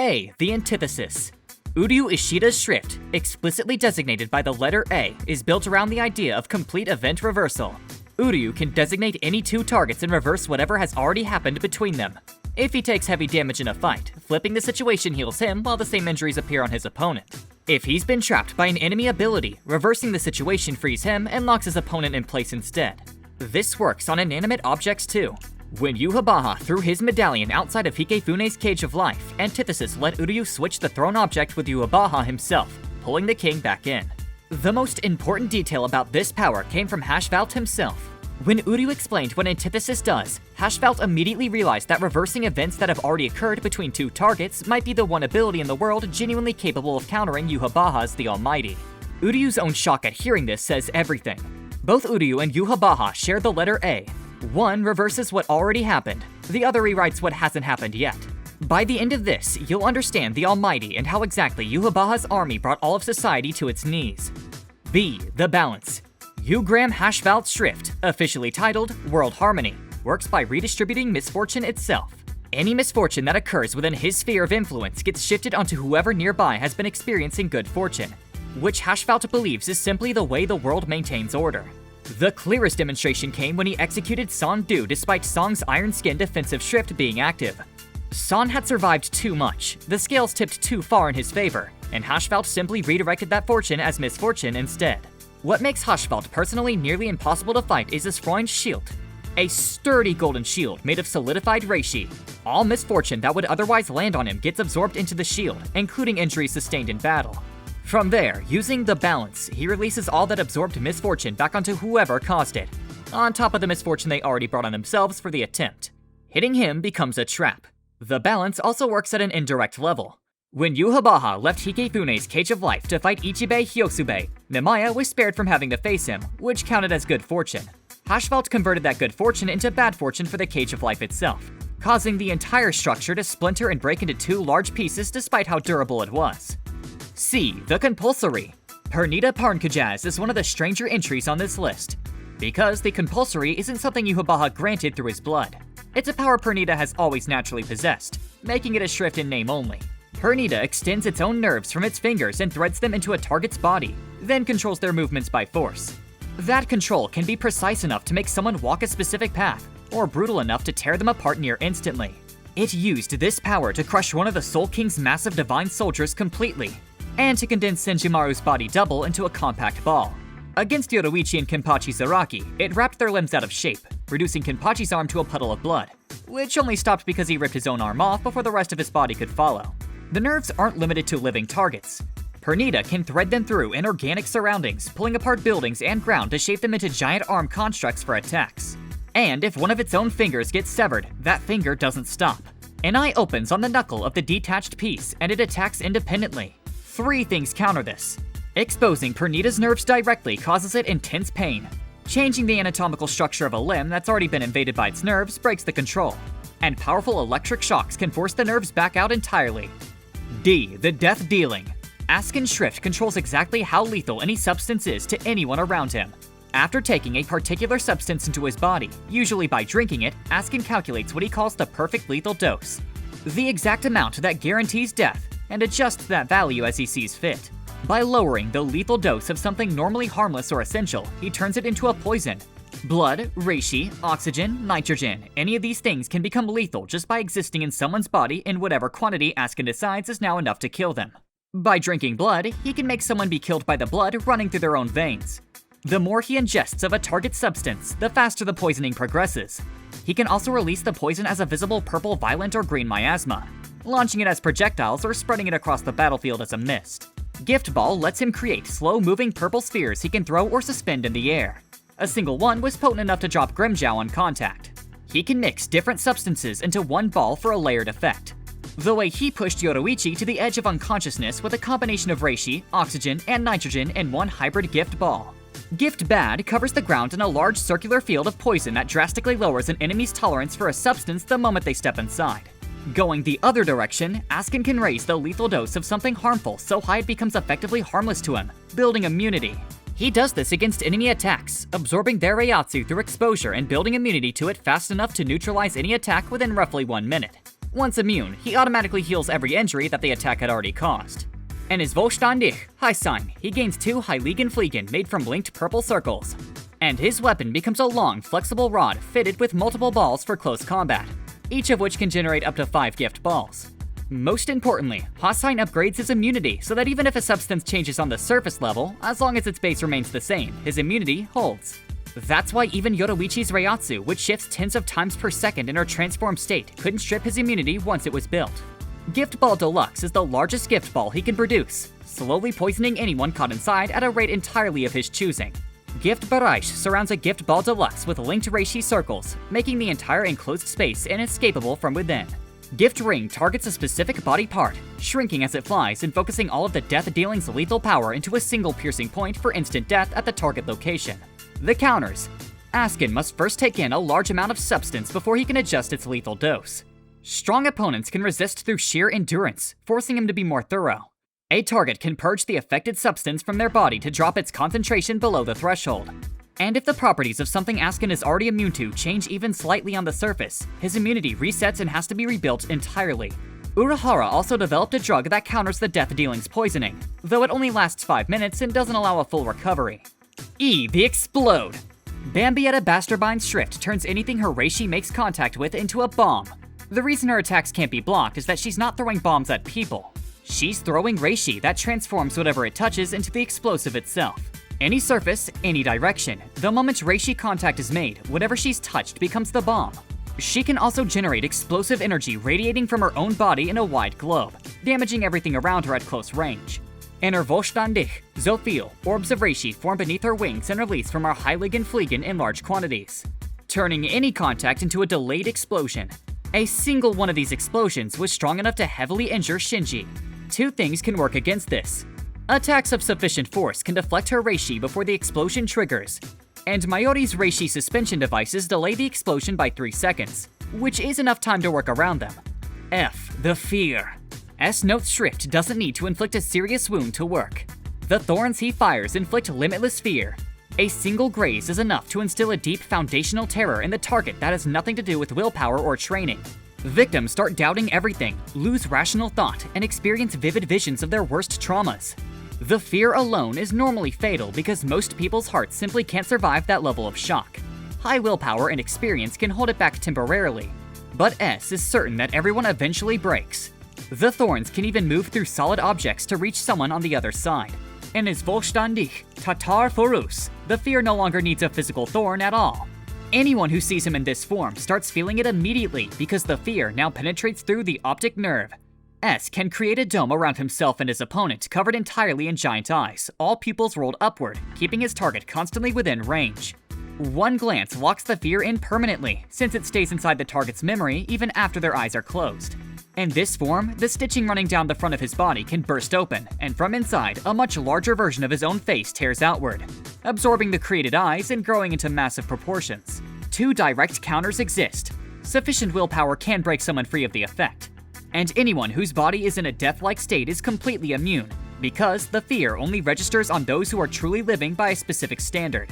A. The Antithesis. Uryu Ishida's Schrift, explicitly designated by the letter A, is built around the idea of complete event reversal. Uryu can designate any two targets and reverse whatever has already happened between them. If he takes heavy damage in a fight, flipping the situation heals him while the same injuries appear on his opponent. If he's been trapped by an enemy ability, reversing the situation frees him and locks his opponent in place instead. This works on inanimate objects too. When Yhwach threw his medallion outside of Hikefune's Cage of Life, Antithesis let Uryu switch the thrown object with Yhwach himself, pulling the king back in. The most important detail about this power came from Hashvalt himself. When Uryu explained what Antithesis does, Hashvalt immediately realized that reversing events that have already occurred between two targets might be the one ability in the world genuinely capable of countering Yhwach's the Almighty. Uryu's own shock at hearing this says everything. Both Uryu and Yhwach share the letter A. One reverses what already happened, the other rewrites what hasn't happened yet. By the end of this, you'll understand the Almighty and how exactly Yhwach's army brought all of society to its knees. B. The Balance. Ugram Hashvalt's Schrift, officially titled World Harmony, works by redistributing misfortune itself. Any misfortune that occurs within his sphere of influence gets shifted onto whoever nearby has been experiencing good fortune, which Hashvalt believes is simply the way the world maintains order. The clearest demonstration came when he executed Son Du despite Song's Iron Skin defensive Schrift being active. Son had survived too much, the scales tipped too far in his favor, and Hashvalt simply redirected that fortune as misfortune instead. What makes Hashvalt personally nearly impossible to fight is his Freund's shield, a sturdy golden shield made of solidified reishi. All misfortune that would otherwise land on him gets absorbed into the shield, including injuries sustained in battle. From there, using the balance, he releases all that absorbed misfortune back onto whoever caused it, on top of the misfortune they already brought on themselves for the attempt. Hitting him becomes a trap. The balance also works at an indirect level. When Yhwach left Hikefune's Cage of Life to fight Ichibei Hyosube, Nemaya was spared from having to face him, which counted as good fortune. Hashvalt converted that good fortune into bad fortune for the Cage of Life itself, causing the entire structure to splinter and break into two large pieces despite how durable it was. C. The Compulsory. Pernita Parnkajaz is one of the stranger entries on this list, because the Compulsory isn't something Yhwach granted through his blood. It's a power Pernita has always naturally possessed, making it a Schrift in name only. Pernita extends its own nerves from its fingers and threads them into a target's body, then controls their movements by force. That control can be precise enough to make someone walk a specific path, or brutal enough to tear them apart near instantly. It used this power to crush one of the Soul King's massive divine soldiers completely, and to condense Senjimaru's body double into a compact ball. Against Yoruichi and Kenpachi Zaraki, it wrapped their limbs out of shape, reducing Kenpachi's arm to a puddle of blood, which only stopped because he ripped his own arm off before the rest of his body could follow. The nerves aren't limited to living targets. Pernita can thread them through inorganic surroundings, pulling apart buildings and ground to shape them into giant arm constructs for attacks. And if one of its own fingers gets severed, that finger doesn't stop. An eye opens on the knuckle of the detached piece and it attacks independently. Three things counter this. Exposing Pernita's nerves directly causes it intense pain. Changing the anatomical structure of a limb that's already been invaded by its nerves breaks the control. And powerful electric shocks can force the nerves back out entirely. D. The Death Dealing. Askin's Schrift controls exactly how lethal any substance is to anyone around him. After taking a particular substance into his body, usually by drinking it, Askin calculates what he calls the perfect lethal dose, the exact amount that guarantees death, and adjusts that value as he sees fit. By lowering the lethal dose of something normally harmless or essential, he turns it into a poison. Blood, reishi, oxygen, nitrogen, any of these things can become lethal just by existing in someone's body in whatever quantity Askin decides is now enough to kill them. By drinking blood, he can make someone be killed by the blood running through their own veins. The more he ingests of a target substance, the faster the poisoning progresses. He can also release the poison as a visible purple, violet, or green miasma, launching it as projectiles or spreading it across the battlefield as a mist. Gift Ball lets him create slow-moving purple spheres he can throw or suspend in the air. A single one was potent enough to drop Grimmjow on contact. He can mix different substances into one ball for a layered effect. The way he pushed Yoruichi to the edge of unconsciousness with a combination of reishi, oxygen, and nitrogen in one hybrid Gift Ball. Gift Bad covers the ground in a large circular field of poison that drastically lowers an enemy's tolerance for a substance the moment they step inside. Going the other direction, Askin can raise the lethal dose of something harmful so high it becomes effectively harmless to him, building immunity. He does this against enemy attacks, absorbing their Reiatsu through exposure and building immunity to it fast enough to neutralize any attack within roughly 1 minute. Once immune, he automatically heals every injury that the attack had already caused. And his Volständig high sign, he gains 2 Heiligen Fliegen made from linked purple circles. And his weapon becomes a long, flexible rod fitted with multiple balls for close combat, each of which can generate up to 5 gift balls. Most importantly, Hasign upgrades his immunity so that even if a substance changes on the surface level, as long as its base remains the same, his immunity holds. That's why even Yoruichi's Reiatsu, which shifts tens of times per second in her transformed state, couldn't strip his immunity once it was built. Gift Ball Deluxe is the largest gift ball he can produce, slowly poisoning anyone caught inside at a rate entirely of his choosing. Gift Bereich surrounds a Gift Ball Deluxe with linked Reishi circles, making the entire enclosed space inescapable from within. Gift Ring targets a specific body part, shrinking as it flies and focusing all of the death dealing's lethal power into a single piercing point for instant death at the target location. The counters. Askin must first take in a large amount of substance before he can adjust its lethal dose. Strong opponents can resist through sheer endurance, forcing him to be more thorough. A target can purge the affected substance from their body to drop its concentration below the threshold. And if the properties of something Askin is already immune to change even slightly on the surface, his immunity resets and has to be rebuilt entirely. Urahara also developed a drug that counters the death dealing's poisoning, though it only lasts 5 minutes and doesn't allow a full recovery. The Explode. Bambietta Bastarbine's Schrift turns anything her Reishi makes contact with into a bomb. The reason her attacks can't be blocked is that she's not throwing bombs at people. She's throwing Reishi that transforms whatever it touches into the explosive itself. Any surface, any direction, the moment Reishi contact is made, whatever she's touched becomes the bomb. She can also generate explosive energy radiating from her own body in a wide globe, damaging everything around her at close range. In her Volständig, Zophiel, orbs of Reishi form beneath her wings and release from her Heiligen Fliegen in large quantities, turning any contact into a delayed explosion. A single one of these explosions was strong enough to heavily injure Shinji. 2 things can work against this. Attacks of sufficient force can deflect her Reishi before the explosion triggers, and Mayori's Reishi suspension devices delay the explosion by 3 seconds, which is enough time to work around them. The Fear. S-Note's Schrift doesn't need to inflict a serious wound to work. The thorns he fires inflict limitless fear. A single graze is enough to instill a deep foundational terror in the target that has nothing to do with willpower or training. Victims start doubting everything, lose rational thought, and experience vivid visions of their worst traumas. The fear alone is normally fatal because most people's hearts simply can't survive that level of shock. High willpower and experience can hold it back temporarily, but S is certain that everyone eventually breaks. The thorns can even move through solid objects to reach someone on the other side. In his Volständig, Tatar Forus, the fear no longer needs a physical thorn at all. Anyone who sees him in this form starts feeling it immediately because the fear now penetrates through the optic nerve. S can create a dome around himself and his opponent covered entirely in giant eyes, all pupils rolled upward, keeping his target constantly within range. One glance locks the fear in permanently, since it stays inside the target's memory even after their eyes are closed. In this form, the stitching running down the front of his body can burst open, and from inside, a much larger version of his own face tears outward, absorbing the created eyes and growing into massive proportions. 2 direct counters exist. Sufficient willpower can break someone free of the effect, and anyone whose body is in a death-like state is completely immune, because the fear only registers on those who are truly living by a specific standard.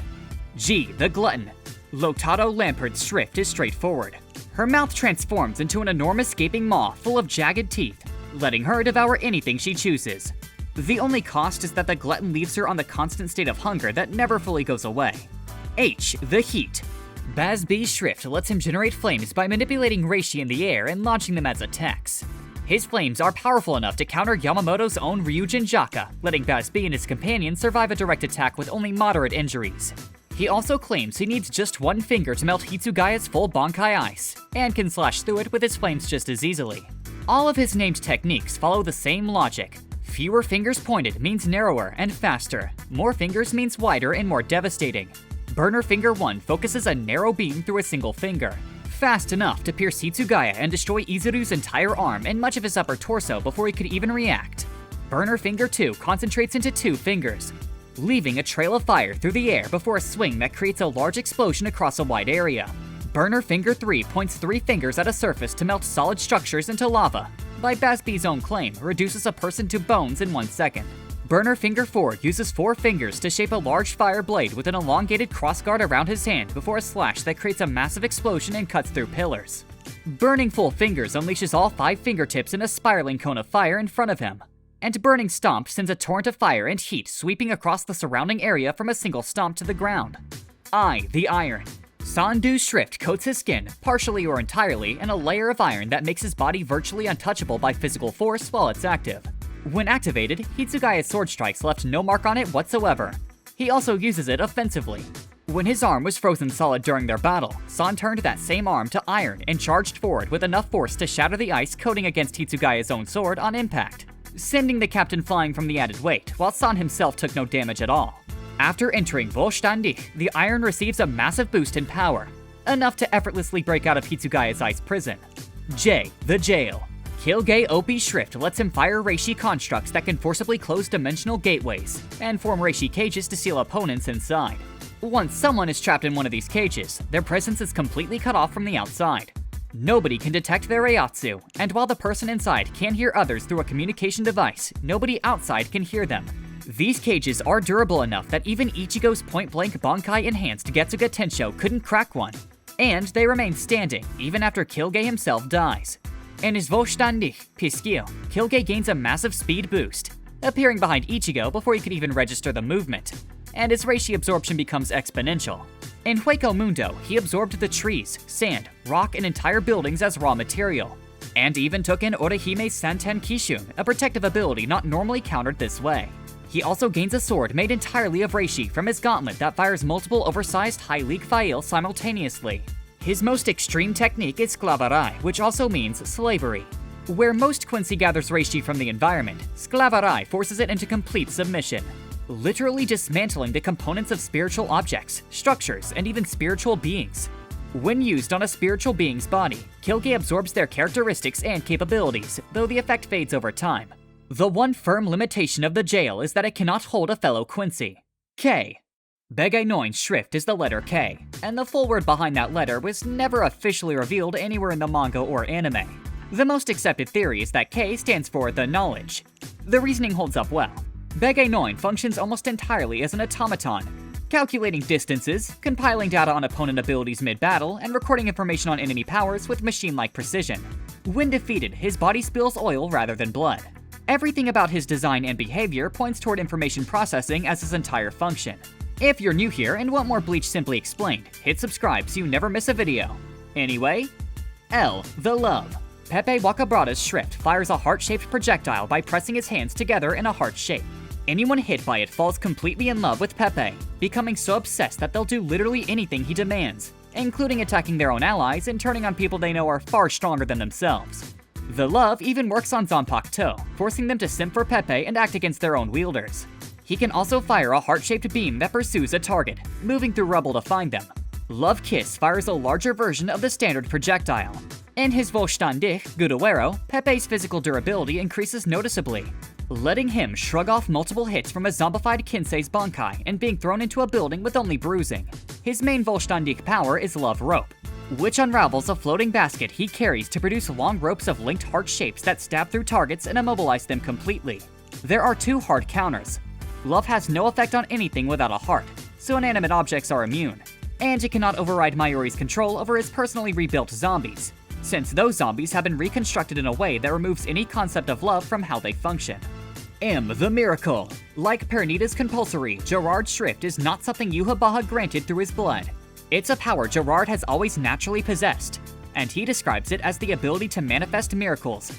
The Glutton. Lotado Lampert's Schrift is straightforward. Her mouth transforms into an enormous gaping maw full of jagged teeth, letting her devour anything she chooses. The only cost is that the glutton leaves her on the constant state of hunger that never fully goes away. The Heat. Baz B's Schrift lets him generate flames by manipulating Reishi in the air and launching them as attacks. His flames are powerful enough to counter Yamamoto's own Ryujin Jaka, letting Baz B and his companions survive a direct attack with only moderate injuries. He also claims he needs just 1 finger to melt Hitsugaya's full Bankai ice, and can slash through it with his flames just as easily. All of his named techniques follow the same logic. Fewer fingers pointed means narrower and faster. More fingers means wider and more devastating. Burner Finger 1 focuses a narrow beam through a single finger, fast enough to pierce Hitsugaya and destroy Izuru's entire arm and much of his upper torso before he could even react. Burner Finger 2 concentrates into 2 fingers, leaving a trail of fire through the air before a swing that creates a large explosion across a wide area. Burner Finger 3 points 3 fingers at a surface to melt solid structures into lava. By Basby's own claim, reduces a person to bones in 1 second. Burner Finger 4 uses 4 fingers to shape a large fire blade with an elongated crossguard around his hand before a slash that creates a massive explosion and cuts through pillars. Burning Full Fingers unleashes all 5 fingertips in a spiraling cone of fire in front of him. And Burning Stomp sends a torrent of fire and heat sweeping across the surrounding area from a single stomp to the ground. I, the Iron. Sandu Schrift coats his skin, partially or entirely, in a layer of iron that makes his body virtually untouchable by physical force while it's active. When activated, Hitsugaya's sword strikes left no mark on it whatsoever. He also uses it offensively. When his arm was frozen solid during their battle, San turned that same arm to iron and charged forward with enough force to shatter the ice coating against Hitsugaya's own sword on impact, sending the captain flying from the added weight, while San himself took no damage at all. After entering Vollständig, the iron receives a massive boost in power, enough to effortlessly break out of Hitsugaya's ice prison. J, the Jail. Kilgay OP Schrift lets him fire Reishi constructs that can forcibly close dimensional gateways, and form Reishi cages to seal opponents inside. Once someone is trapped in one of these cages, their presence is completely cut off from the outside. Nobody can detect their Reiatsu, and while the person inside can hear others through a communication device, nobody outside can hear them. These cages are durable enough that even Ichigo's point-blank Bankai-enhanced Getsuga Tensho couldn't crack one. And they remain standing, even after Kilgay himself dies. In his Vollständig Piscio, Kilgay gains a massive speed boost, appearing behind Ichigo before he could even register the movement, and his Reishi absorption becomes exponential. In Hueco Mundo, he absorbed the trees, sand, rock, and entire buildings as raw material, and even took in Orihime's Santen Kishun, a protective ability not normally countered this way. He also gains a sword made entirely of Reishi from his gauntlet that fires multiple oversized high league Fail simultaneously. His most extreme technique is Sclavarai, which also means slavery. Where most Quincy gathers Reishi from the environment, Sclavarai forces it into complete submission, literally dismantling the components of spiritual objects, structures, and even spiritual beings. When used on a spiritual being's body, Kilgay absorbs their characteristics and capabilities, though the effect fades over time. The one firm limitation of the jail is that it cannot hold a fellow Quincy. K. Begay Noin's Schrift is the letter K, and the full word behind that letter was never officially revealed anywhere in the manga or anime. The most accepted theory is that K stands for the knowledge. The reasoning holds up well. Begay Noin functions almost entirely as an automaton, calculating distances, compiling data on opponent abilities mid-battle, and recording information on enemy powers with machine-like precision. When defeated, his body spills oil rather than blood. Everything about his design and behavior points toward information processing as his entire function. If you're new here and want more Bleach Simply Explained, hit subscribe so you never miss a video. Anyway, L, the Love. Pepe Wakabrata's Schrift fires a heart-shaped projectile by pressing his hands together in a heart shape. Anyone hit by it falls completely in love with Pepe, becoming so obsessed that they'll do literally anything he demands, including attacking their own allies and turning on people they know are far stronger than themselves. The love even works on Zanpakuto, forcing them to simp for Pepe and act against their own wielders. He can also fire a heart-shaped beam that pursues a target, moving through rubble to find them. Love Kiss fires a larger version of the standard projectile. In his Vollständig Gudawero, Pepe's physical durability increases noticeably, letting him shrug off multiple hits from a zombified Kinsei's Bankai and being thrown into a building with only bruising. His main Vollständig power is Love Rope, which unravels a floating basket he carries to produce long ropes of linked heart shapes that stab through targets and immobilize them completely. There are 2 hard counters. Love has no effect on anything without a heart, so inanimate objects are immune, and it cannot override Mayuri's control over his personally rebuilt zombies, since those zombies have been reconstructed in a way that removes any concept of love from how they function. M, the Miracle. Like Pernita's Compulsory, Gerard's Schrift is not something Yhwach granted through his blood. It's a power Gerard has always naturally possessed, and he describes it as the ability to manifest miracles,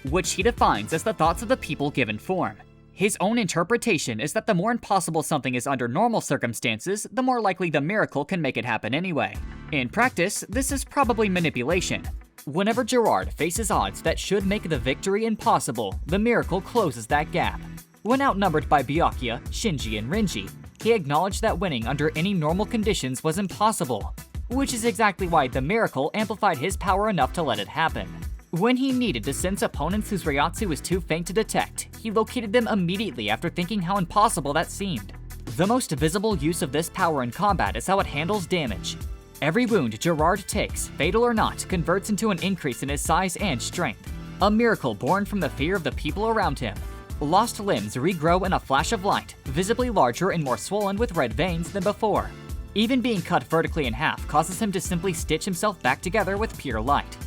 which he defines as the thoughts of the people given form. His own interpretation is that the more impossible something is under normal circumstances, the more likely the miracle can make it happen anyway. In practice, this is probably manipulation. Whenever Gerard faces odds that should make the victory impossible, the miracle closes that gap. When outnumbered by Byakuya, Shinji, and Renji, he acknowledged that winning under any normal conditions was impossible, which is exactly why the miracle amplified his power enough to let it happen. When he needed to sense opponents whose Reiatsu was too faint to detect, he located them immediately after thinking how impossible that seemed. The most visible use of this power in combat is how it handles damage. Every wound Gerard takes, fatal or not, converts into an increase in his size and strength, a miracle born from the fear of the people around him. Lost limbs regrow in a flash of light, visibly larger and more swollen with red veins than before. Even being cut vertically in half causes him to simply stitch himself back together with pure light.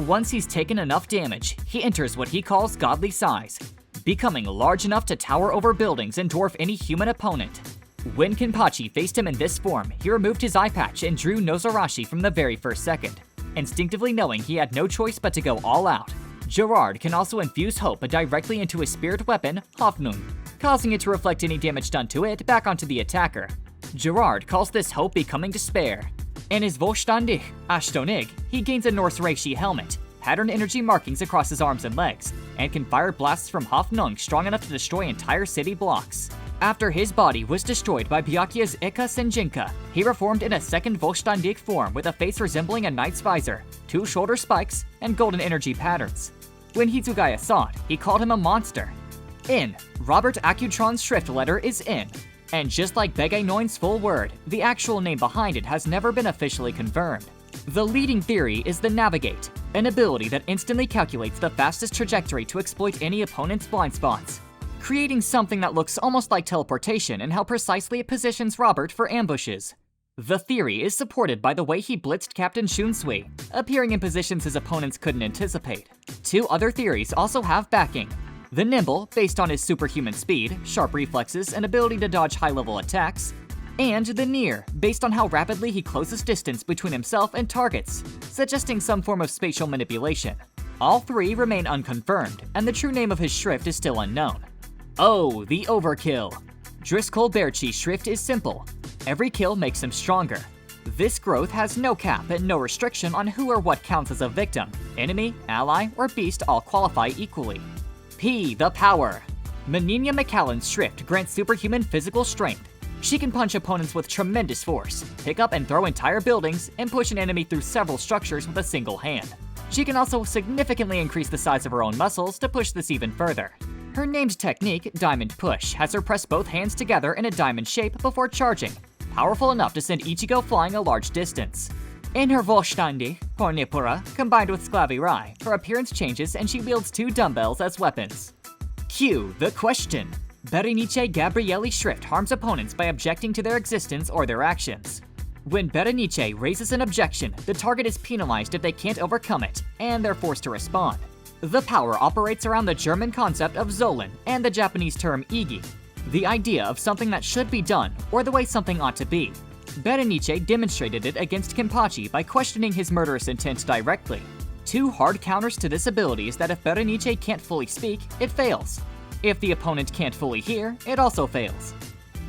Once he's taken enough damage, he enters what he calls godly size, becoming large enough to tower over buildings and dwarf any human opponent. When Kenpachi faced him in this form, he removed his eye patch and drew Nozarashi from the very first second, instinctively knowing he had no choice but to go all out. Gerard can also infuse hope directly into his spirit weapon, Hoffnung, causing it to reflect any damage done to it back onto the attacker. Gerard calls this hope becoming despair. In his Vollständig, Ashtonig, he gains a Norse Reishi helmet, patterned energy markings across his arms and legs, and can fire blasts from Hoffnung strong enough to destroy entire city blocks. After his body was destroyed by Byakuya's Eka Senjinka, he reformed in a second Vollständig form with a face resembling a knight's visor, 2 shoulder spikes, and golden energy patterns. When Hitsugaya saw it, he called him a monster. In, Robert Acutron's Schrift letter is In, and just like Begay Noin's full word, the actual name behind it has never been officially confirmed. The leading theory is the Navigate, an ability that instantly calculates the fastest trajectory to exploit any opponent's blind spots, creating something that looks almost like teleportation in how precisely it positions Robert for ambushes. The theory is supported by the way he blitzed Captain Shunsui, appearing in positions his opponents couldn't anticipate. 2 other theories also have backing. The Nimble, based on his superhuman speed, sharp reflexes, and ability to dodge high-level attacks, and the Near, based on how rapidly he closes distance between himself and targets, suggesting some form of spatial manipulation. All 3 remain unconfirmed, and the true name of his Schrift is still unknown. Oh, the Overkill. Driscoll Bearchi's Schrift is simple. Every kill makes him stronger. This growth has no cap and no restriction on who or what counts as a victim. Enemy, ally, or beast all qualify equally. P, the Power. Menina McCallan's Schrift grants superhuman physical strength. She can punch opponents with tremendous force, pick up and throw entire buildings, and push an enemy through several structures with a single hand. She can also significantly increase the size of her own muscles to push this even further. Her named technique, Diamond Push, has her press both hands together in a diamond shape before charging, powerful enough to send Ichigo flying a large distance. In her Vollständig, Pornipura, combined with Sclavirai, her appearance changes and she wields 2 dumbbells as weapons. Q, the Question. Berenice Gabrielli Schrift harms opponents by objecting to their existence or their actions. When Berenice raises an objection, the target is penalized if they can't overcome it, and they're forced to respond. The power operates around the German concept of Zollen and the Japanese term Igi, the idea of something that should be done, or the way something ought to be. Berenice demonstrated it against Kenpachi by questioning his murderous intent directly. 2 hard counters to this ability is that if Berenice can't fully speak, it fails. If the opponent can't fully hear, it also fails.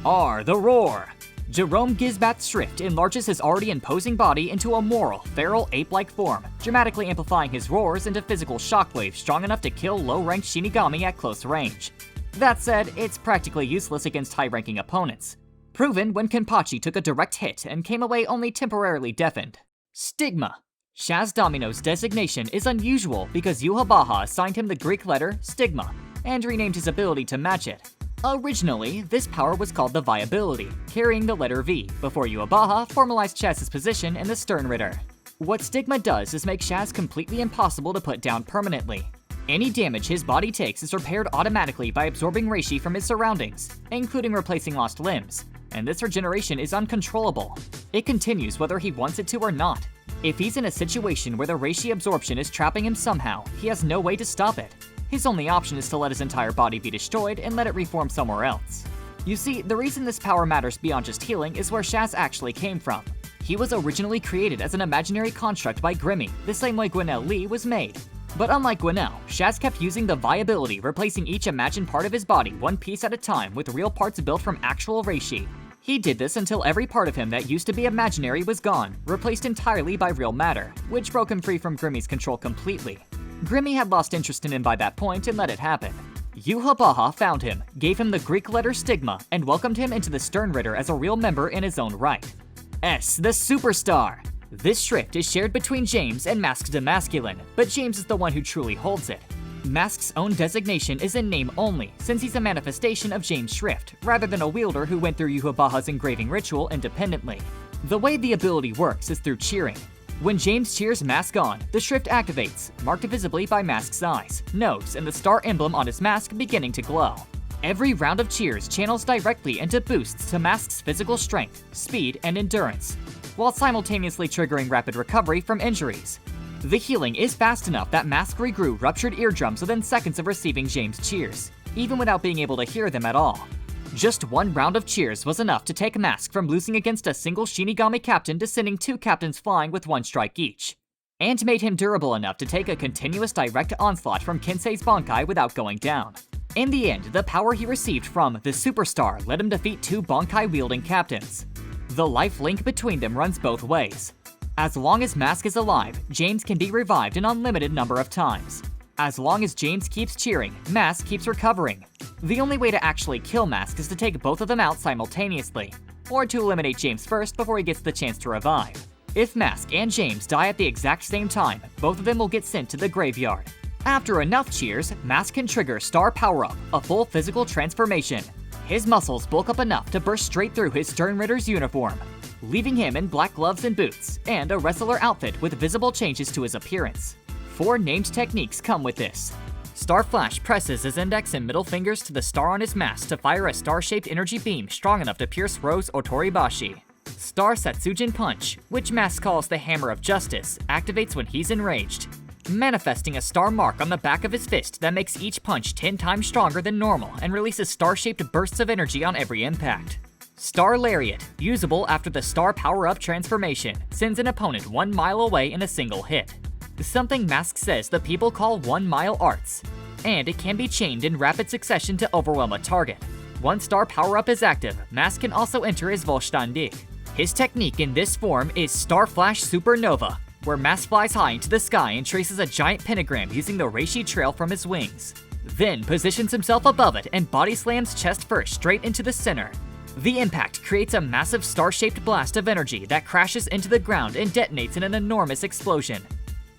R, the Roar. Jerome Gisbat's Schrift enlarges his already imposing body into a moral, feral, ape-like form, dramatically amplifying his roars into physical shockwaves strong enough to kill low-ranked Shinigami at close range. That said, it's practically useless against high-ranking opponents. Proven when Kenpachi took a direct hit and came away only temporarily deafened. Stigma. Shaz Domino's designation is unusual because Yhwach assigned him the Greek letter Stigma, and renamed his ability to match it. Originally, this power was called the Viability, carrying the letter V, before Yhwach formalized Shaz's position in the Sternritter. What Stigma does is make Shaz completely impossible to put down permanently. Any damage his body takes is repaired automatically by absorbing Reishi from his surroundings, including replacing lost limbs, and this regeneration is uncontrollable. It continues whether he wants it to or not. If he's in a situation where the Reishi absorption is trapping him somehow, he has no way to stop it. His only option is to let his entire body be destroyed and let it reform somewhere else. You see, the reason this power matters beyond just healing is where Shaz actually came from. He was originally created as an imaginary construct by Grimmy, the same way Gwinnell Lee was made. But unlike Gwinnell, Shaz kept using the Viability, replacing each imagined part of his body one piece at a time with real parts built from actual Reishi. He did this until every part of him that used to be imaginary was gone, replaced entirely by real matter, which broke him free from Grimmy's control completely. Grimmy had lost interest in him by that point and let it happen. Yhwach found him, gave him the Greek letter Stigma, and welcomed him into the Sternritter as a real member in his own right. S, the Superstar. This Schrift is shared between James and Mask the Masculine, but James is the one who truly holds it. Mask's own designation is in name only, since he's a manifestation of James' Schrift, rather than a wielder who went through Yhwach's engraving ritual independently. The way the ability works is through cheering. When James cheers Mask on, the Schrift activates, marked visibly by Mask's eyes, nose, and the star emblem on his mask beginning to glow. Every round of cheers channels directly into boosts to Mask's physical strength, speed, and endurance, while simultaneously triggering rapid recovery from injuries. The healing is fast enough that Mask regrew ruptured eardrums within seconds of receiving James' cheers, even without being able to hear them at all. Just one round of cheers was enough to take Mask from losing against a single Shinigami captain to sending 2 captains flying with 1 strike each, and made him durable enough to take a continuous direct onslaught from Kensei's Bankai without going down. In the end, the power he received from the Superstar let him defeat 2 Bankai-wielding captains. The life link between them runs both ways. As long as Mask is alive, James can be revived an unlimited number of times. As long as James keeps cheering, Mask keeps recovering. The only way to actually kill Mask is to take both of them out simultaneously, or to eliminate James first before he gets the chance to revive. If Mask and James die at the exact same time, both of them will get sent to the graveyard. After enough cheers, Mask can trigger Star Power-Up, a full physical transformation. His muscles bulk up enough to burst straight through his Sternritter's uniform, leaving him in black gloves and boots, and a wrestler outfit with visible changes to his appearance. 4 named techniques come with this. Star Flash presses his index and middle fingers to the star on his mask to fire a star-shaped energy beam strong enough to pierce Rose Otoribashi. Star Satsujin Punch, which Mask calls the Hammer of Justice, activates when he's enraged, manifesting a star mark on the back of his fist that makes each punch 10 times stronger than normal and releases star-shaped bursts of energy on every impact. Star Lariat, usable after the Star Power-Up transformation, sends an opponent 1 mile away in a single hit. Something Mask says the people call 1-mile arts, and it can be chained in rapid succession to overwhelm a target. Once Star Power-Up is active, Mask can also enter his Volstandik. His technique in this form is Star Flash Supernova, where Mask flies high into the sky and traces a giant pentagram using the Reishi trail from his wings, then positions himself above it and body slams chest first straight into the center. The impact creates a massive star-shaped blast of energy that crashes into the ground and detonates in an enormous explosion.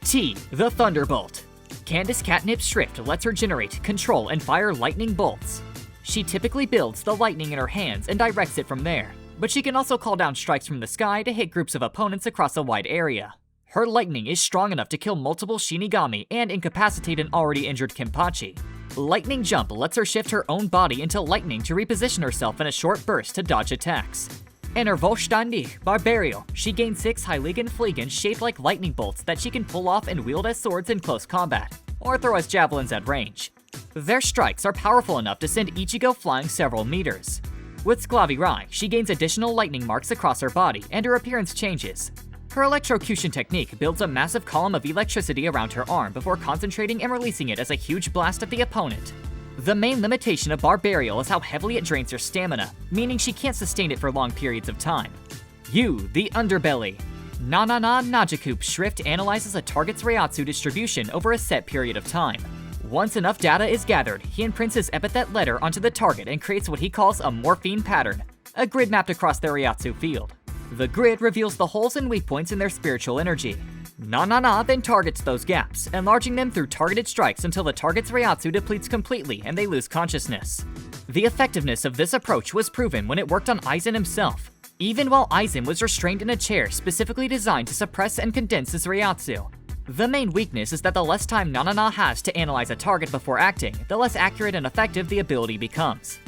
T. The Thunderbolt. Candace Catnip Schrift lets her generate, control, and fire lightning bolts. She typically builds the lightning in her hands and directs it from there, but she can also call down strikes from the sky to hit groups of opponents across a wide area. Her lightning is strong enough to kill multiple Shinigami and incapacitate an already injured Kenpachi. Lightning Jump lets her shift her own body into lightning to reposition herself in a short burst to dodge attacks. In her Volstandik Barbario, she gains 6 Heiligen Fliegen shaped like lightning bolts that she can pull off and wield as swords in close combat, or throw as javelins at range. Their strikes are powerful enough to send Ichigo flying several meters. With Sclavirai, she gains additional lightning marks across her body, and her appearance changes. Her electrocution technique builds a massive column of electricity around her arm before concentrating and releasing it as a huge blast at the opponent. The main limitation of Barbarial is how heavily it drains her stamina, meaning she can't sustain it for long periods of time. U. The Underbelly. Na-na-na Najakup Schrift analyzes a target's Reiatsu distribution over a set period of time. Once enough data is gathered, he imprints his epithet letter onto the target and creates what he calls a morphine pattern, a grid mapped across their Reiatsu field. The grid reveals the holes and weak points in their spiritual energy. Na-na-na then targets those gaps, enlarging them through targeted strikes until the target's Reiatsu depletes completely and they lose consciousness. The effectiveness of this approach was proven when it worked on Aizen himself, even while Aizen was restrained in a chair specifically designed to suppress and condense his Reiatsu. The main weakness is that the less time Na-na-na has to analyze a target before acting, the less accurate and effective the ability becomes.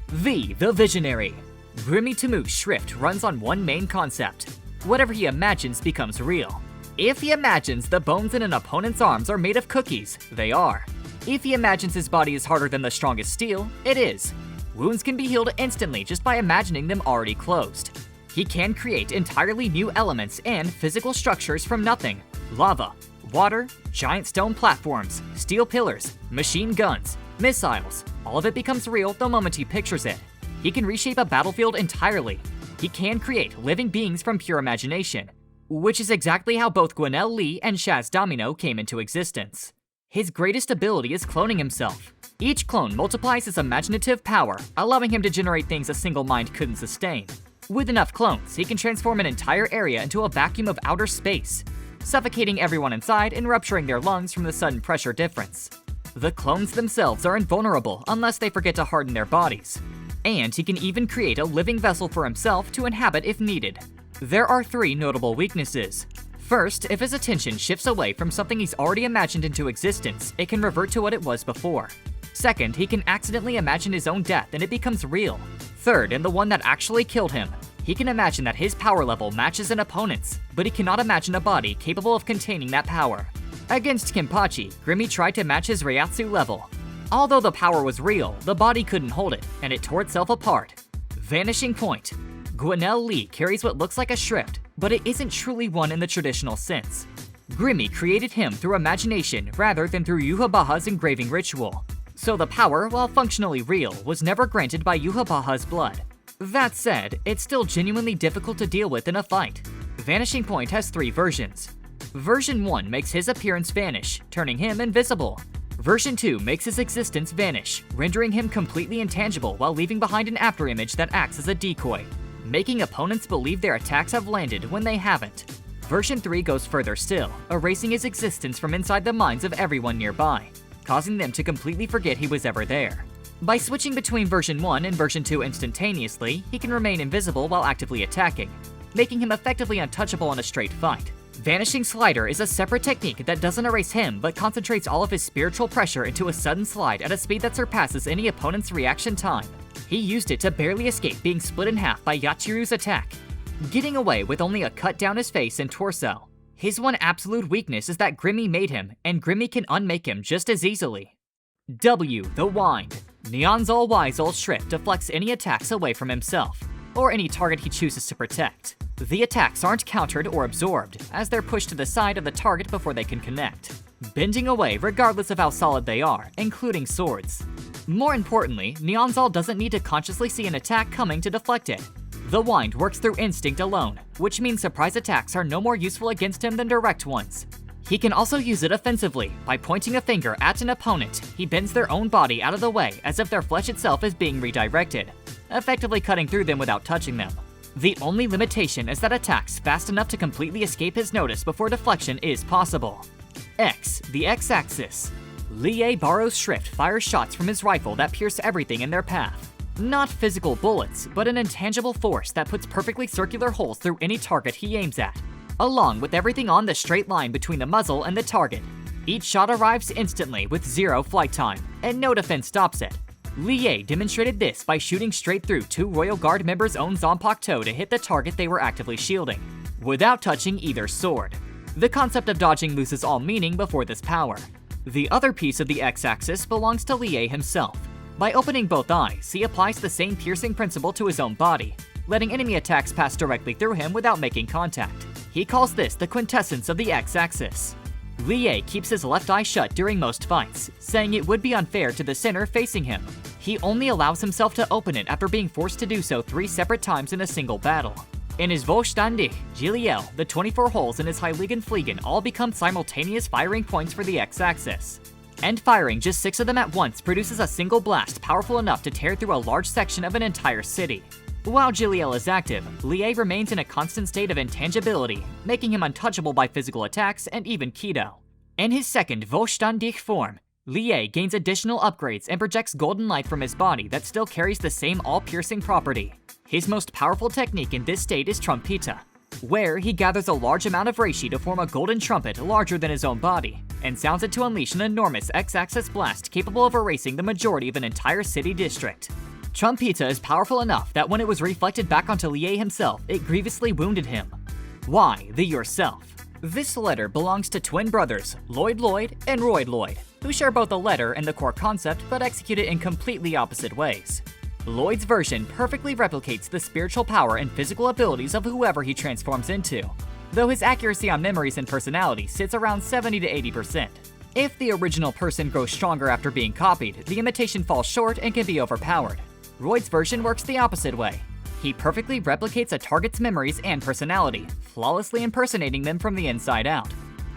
V. The Visionary. Grimmy-Tamu Schrift runs on one main concept. Whatever he imagines becomes real. If he imagines the bones in an opponent's arms are made of cookies, they are. If he imagines his body is harder than the strongest steel, it is. Wounds can be healed instantly just by imagining them already closed. He can create entirely new elements and physical structures from nothing. Lava, water, giant stone platforms, steel pillars, machine guns, missiles. All of it becomes real the moment he pictures it. He can reshape a battlefield entirely. He can create living beings from pure imagination, which is exactly how both Gwenelle Lee and Shaz Domino came into existence. His greatest ability is cloning himself. Each clone multiplies his imaginative power, allowing him to generate things a single mind couldn't sustain. With enough clones, he can transform an entire area into a vacuum of outer space, suffocating everyone inside and rupturing their lungs from the sudden pressure difference. The clones themselves are invulnerable unless they forget to harden their bodies. And he can even create a living vessel for himself to inhabit if needed. There are 3 notable weaknesses. First, if his attention shifts away from something he's already imagined into existence, it can revert to what it was before. Second, he can accidentally imagine his own death and it becomes real. Third, and the one that actually killed him, He can imagine that his power level matches an opponent's, but he cannot imagine a body capable of containing that power. Against Kenpachi, Grimmy tried to match his Reiatsu level. Although the power was real, the body couldn't hold it, and it tore itself apart. Vanishing Point. Gwinnell Lee carries what looks like a Schrift, but it isn't truly one in the traditional sense. Grimmy created him through imagination rather than through Yhwach's engraving ritual. So the power, while functionally real, was never granted by Yhwach's blood. That said, it's still genuinely difficult to deal with in a fight. Vanishing Point has 3 versions. Version 1 makes his appearance vanish, turning him invisible. Version 2 makes his existence vanish, rendering him completely intangible while leaving behind an afterimage that acts as a decoy, making opponents believe their attacks have landed when they haven't. Version 3 goes further still, erasing his existence from inside the minds of everyone nearby, causing them to completely forget he was ever there. By switching between version 1 and version 2 instantaneously, he can remain invisible while actively attacking, making him effectively untouchable in a straight fight. Vanishing Slider is a separate technique that doesn't erase him but concentrates all of his spiritual pressure into a sudden slide at a speed that surpasses any opponent's reaction time. He used it to barely escape being split in half by Yachiru's attack, getting away with only a cut down his face and torso. His one absolute weakness is that Grimmy made him, and Grimmy can unmake him just as easily. W. The Wind. Nyanzol Wiseol Schrift deflects any attacks away from himself, or any target he chooses to protect. The attacks aren't countered or absorbed, as they're pushed to the side of the target before they can connect, bending away regardless of how solid they are, including swords. More importantly, Nyanzol doesn't need to consciously see an attack coming to deflect it. The Wind works through instinct alone, which means surprise attacks are no more useful against him than direct ones. He can also use it offensively. By pointing a finger at an opponent, he bends their own body out of the way as if their flesh itself is being redirected, effectively cutting through them without touching them. The only limitation is that attacks fast enough to completely escape his notice before deflection is possible. X. The X-axis. Lie borrows Schrift fires shots from his rifle that pierce everything in their path. Not physical bullets, but an intangible force that puts perfectly circular holes through any target he aims at, along with everything on the straight line between the muzzle and the target. Each shot arrives instantly with 0 flight time, and no defense stops it. Lie demonstrated this by shooting straight through 2 Royal Guard members' own Zanpakuto toe to hit the target they were actively shielding, without touching either sword. The concept of dodging loses all meaning before this power. The other piece of the X-axis belongs to Lie himself. By opening both eyes, he applies the same piercing principle to his own body, letting enemy attacks pass directly through him without making contact. He calls this the quintessence of the X-axis. Lie keeps his left eye shut during most fights, saying it would be unfair to the center facing him. He only allows himself to open it after being forced to do so 3 separate times in a single battle. In his Vollständig, Giliel, the 24 holes in his Heiligen Fliegen all become simultaneous firing points for the X-axis. And firing just 6 of them at once produces a single blast powerful enough to tear through a large section of an entire city. While Giliel is active, Lie remains in a constant state of intangibility, making him untouchable by physical attacks and even Kido. In his second Vollständig form, Lie gains additional upgrades and projects golden light from his body that still carries the same all-piercing property. His most powerful technique in this state is Trumpeta, where he gathers a large amount of reishi to form a golden trumpet larger than his own body, and sounds it to unleash an enormous X-axis blast capable of erasing the majority of an entire city district. Trumpeta is powerful enough that when it was reflected back onto Lie himself, it grievously wounded him. Why the yourself? This letter belongs to twin brothers, Lloyd and Lloyd, who share both the letter and the core concept but execute it in completely opposite ways. Lloyd's version perfectly replicates the spiritual power and physical abilities of whoever he transforms into, though his accuracy on memories and personality sits around 70 to 80%. If the original person grows stronger after being copied, the imitation falls short and can be overpowered. Royd's version works the opposite way. He perfectly replicates a target's memories and personality, flawlessly impersonating them from the inside out.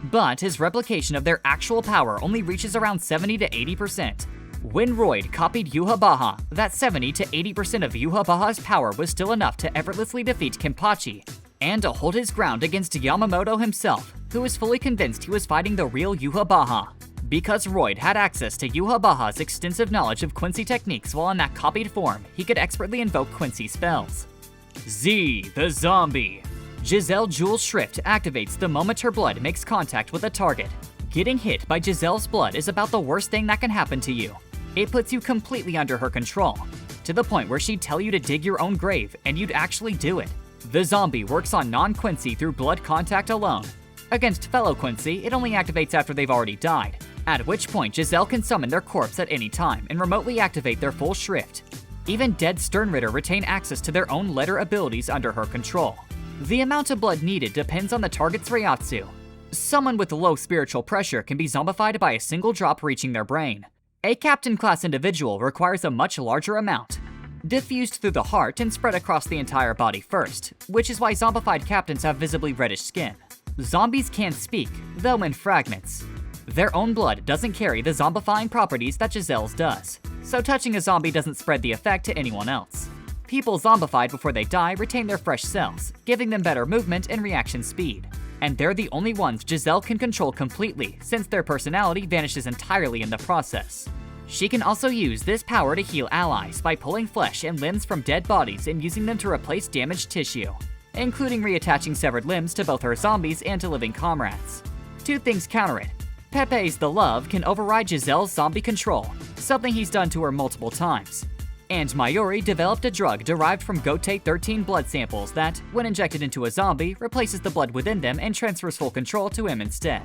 But his replication of their actual power only reaches around 70 to 80%. When Royd copied Yhwach, that 70 to 80% of Yhwach's power was still enough to effortlessly defeat Kenpachi, and to hold his ground against Yamamoto himself, who was fully convinced he was fighting the real Yhwach. Because Royd had access to Yhwach's extensive knowledge of Quincy techniques while in that copied form, he could expertly invoke Quincy spells. Z, the zombie. Giselle Jules Schrift activates the moment her blood makes contact with a target. Getting hit by Giselle's blood is about the worst thing that can happen to you. It puts you completely under her control. to the point where she'd tell you to dig your own grave and you'd actually do it. The zombie works on non-Quincy through blood contact alone. Against fellow Quincy, it only activates after they've already died, at which point Giselle can summon their corpse at any time and remotely activate their full Schrift. Even dead Sternritter retain access to their own letter abilities under her control. The amount of blood needed depends on the target's Reiatsu. Someone with low spiritual pressure can be zombified by a single drop reaching their brain. A captain-class individual requires a much larger amount, diffused through the heart and spread across the entire body first, which is why zombified captains have visibly reddish skin. Zombies can speak, though in fragments. Their own blood doesn't carry the zombifying properties that Giselle's does, so touching a zombie doesn't spread the effect to anyone else. People zombified before they die retain their fresh cells, giving them better movement and reaction speed. And they're the only ones Giselle can control completely, since their personality vanishes entirely in the process. She can also use this power to heal allies by pulling flesh and limbs from dead bodies and using them to replace damaged tissue, including reattaching severed limbs to both her zombies and to living comrades. Two things counter it. Pepe's the Love can override Giselle's zombie control, something he's done to her multiple times. And Mayuri developed a drug derived from Gote 13 blood samples that, when injected into a zombie, replaces the blood within them and transfers full control to him instead.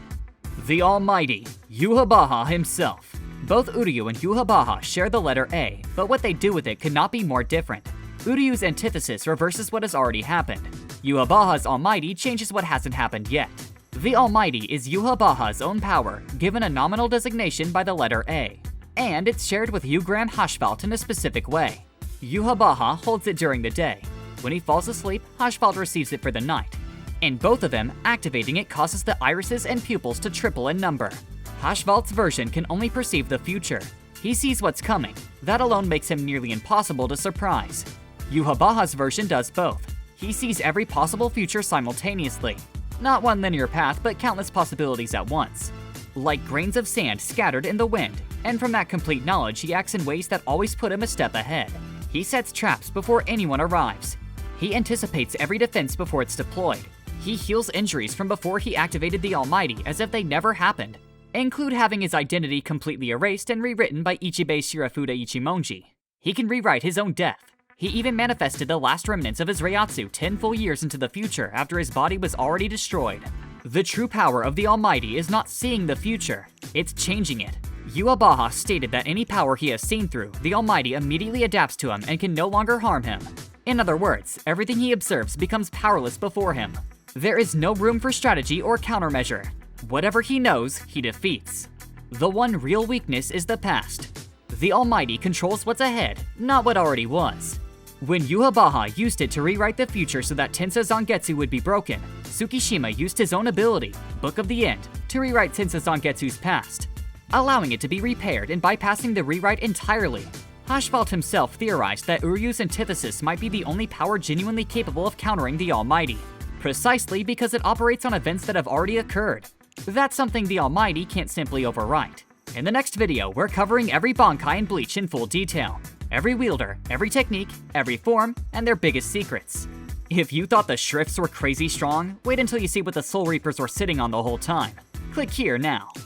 The almighty, Yhwach himself. Both Uryu and Yhwach share the letter A, but what they do with it could not be more different. Uryu's Antithesis reverses what has already happened. Yhwach's almighty changes what hasn't happened yet. The almighty is Yhwach's own power, given a nominal designation by the letter A. And it's shared with Ugram Hashvalt in a specific way. Yhwach holds it during the day. When he falls asleep, Hashvalt receives it for the night. In both of them, activating it causes the irises and pupils to triple in number. Hashvalt's version can only perceive the future. He sees what's coming. That alone makes him nearly impossible to surprise. Yhwach's version does both. He sees every possible future simultaneously. Not one linear path, but countless possibilities at once. Like grains of sand scattered in the wind, and from that complete knowledge he acts in ways that always put him a step ahead. He sets traps before anyone arrives. He anticipates every defense before it's deployed. He heals injuries from before he activated the Almighty as if they never happened. Include having his identity completely erased and rewritten by Ichibei Shirafuda Ichimonji. He can rewrite his own death. He even manifested the last remnants of his Reiatsu 10 full years into the future after his body was already destroyed. The true power of the Almighty is not seeing the future, it's changing it. Yhwach stated that any power he has seen through, the Almighty immediately adapts to him and can no longer harm him. In other words, everything he observes becomes powerless before him. There is no room for strategy or countermeasure. Whatever he knows, he defeats. The one real weakness is the past. The Almighty controls what's ahead, not what already was. When Yhwach used it to rewrite the future so that Tensa Zangetsu would be broken, Tsukishima used his own ability, Book of the End, to rewrite Tensa Zangetsu's past, allowing it to be repaired and bypassing the rewrite entirely. Hashvalt himself theorized that Uryu's Antithesis might be the only power genuinely capable of countering the Almighty, precisely because it operates on events that have already occurred. That's something the Almighty can't simply overwrite. In the next video, we're covering every Bankai in Bleach in full detail. Every wielder, every technique, every form, and their biggest secrets. If you thought the Shrifts were crazy strong, wait until you see what the Soul Reapers were sitting on the whole time. Click here now.